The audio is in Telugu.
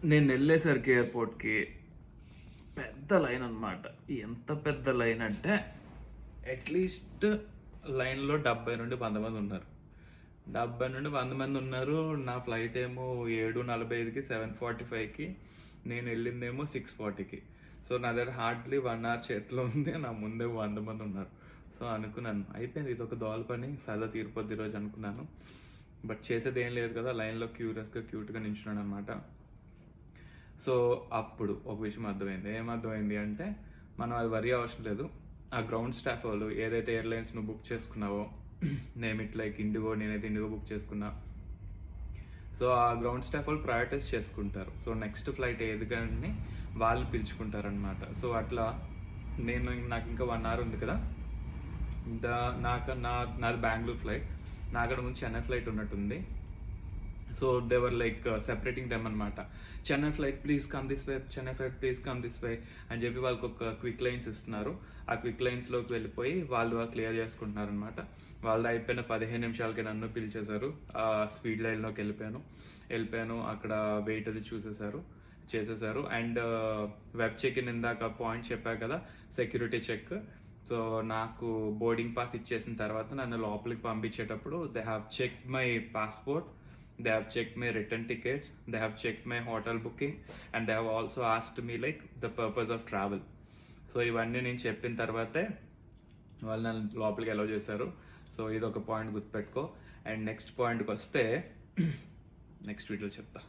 నేను వెళ్ళేసరికి ఎయిర్పోర్ట్కి పెద్ద లైన్ అనమాట. ఎంత పెద్ద లైన్ అంటే అట్లీస్ట్ లైన్లో 70 నుండి 100 మంది ఉన్నారు. 70 నుండి 100 మంది ఉన్నారు. నా ఫ్లైట్ ఏమో 7:45కి 7:45కి, నేను వెళ్ళిందేమో 6:40కి. సో నా దగ్గర హార్డ్లీ 1 అవర్ చేతిలో ఉంది. నా ముందే 100 మంది ఉన్నారు. సో అనుకున్నాను అయిపోయింది, ఇది ఒక దోల పని, సదా తీరిపోద్ది ఈరోజు అనుకున్నాను. బట్ చేసేది ఏం లేదు కదా, లైన్లో క్యూట్గా నించున్నాను అనమాట. సో అప్పుడు ఒక విషయం అర్థమైంది. ఏమర్థమైంది అంటే, మనం అది వరి అవసరం లేదు. ఆ గ్రౌండ్ స్టాఫ్ వాళ్ళు ఏదైతే ఎయిర్లైన్స్ నువ్వు బుక్ చేసుకున్నావో, నేమ్ ఇట్ లైక్ ఇండిగో, నేనైతే ఇండిగో బుక్ చేసుకున్నా. సో ఆ గ్రౌండ్ స్టాఫ్ వాళ్ళు ప్రయారిటైజ్ చేసుకుంటారు. సో నెక్స్ట్ ఫ్లైట్ ఏది కానీ వాళ్ళు పిలుచుకుంటారనమాట. సో అట్లా నాకు ఇంకా 1 అవర్ ఉంది కదా, నాది బెంగళూరు ఫ్లైట్, నాకడ ముందు చెన్నై ఫ్లైట్ ఉన్నట్టుంది. So they were like separating them అనమాట. Chennai flight please come this way, Chennai flight please come this way అని చెప్పి వాళ్ళకి ఒక క్విక్ లైన్స్ ఇస్తున్నారు. ఆ క్విక్ లైన్స్లోకి వెళ్ళిపోయి వాళ్ళు క్లియర్ చేసుకుంటున్నారు అనమాట. వాళ్ళది అయిపోయిన 15 నిమిషాలకి నన్ను పిలిచేశారు. ఆ స్పీడ్ లైన్లోకి వెళ్ళిపోయాను. అక్కడ వెయిట్ అది చేసేసారు. అండ్ వెబ్ చెక్ ఇన్, ఇందాక పాయింట్ చెప్పా కదా, సెక్యూరిటీ చెక్. సో నాకు బోర్డింగ్ పాస్ ఇచ్చేసిన తర్వాత నన్ను లోపలికి పంపించేటప్పుడు they have check my passport, they have checked my return tickets, they have checked my hotel booking, and they have also asked me like the purpose of travel. So ఇవన్నీ నేను చెప్పిన తర్వాతే వాళ్ళు నన్ను లోపలికి అలౌ చేశారు. సో ఇది ఒక పాయింట్ గుర్తుపెట్టుకో. అండ్ నెక్స్ట్ పాయింట్కి వస్తే నెక్స్ట్ వీడియోలో చెప్తా.